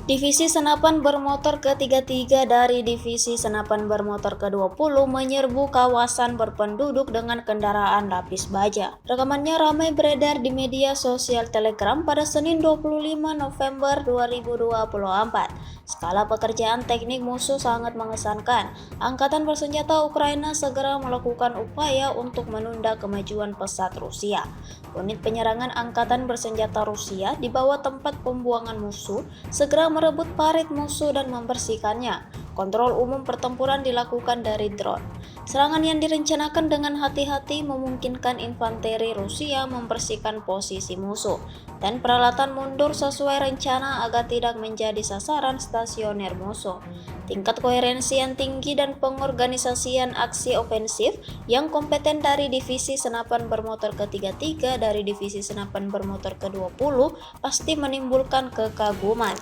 Divisi Senapan Bermotor ke-33 dari Divisi Senapan Bermotor ke-20 menyerbu kawasan berpenduduk dengan kendaraan lapis baja. Rekamannya ramai beredar di media sosial Telegram pada Senin 25 November 2024. Skala pekerjaan teknik musuh sangat mengesankan. Angkatan Bersenjata Ukraina segera melakukan upaya untuk menunda kemajuan pesat Rusia. Unit penyerangan Angkatan Bersenjata Rusia di bawah tempat pembuangan musuh segera merebut parit musuh dan membersihkannya. Kontrol umum pertempuran dilakukan dari drone. Serangan yang direncanakan dengan hati-hati memungkinkan infanteri Rusia membersihkan posisi musuh dan peralatan mundur sesuai rencana agar tidak menjadi sasaran stasioner musuh. Tingkat koherensi yang tinggi dan pengorganisasian aksi ofensif yang kompeten dari Divisi Senapan Bermotor ke-33 dari Divisi Senapan Bermotor ke-20 pasti menimbulkan kekaguman.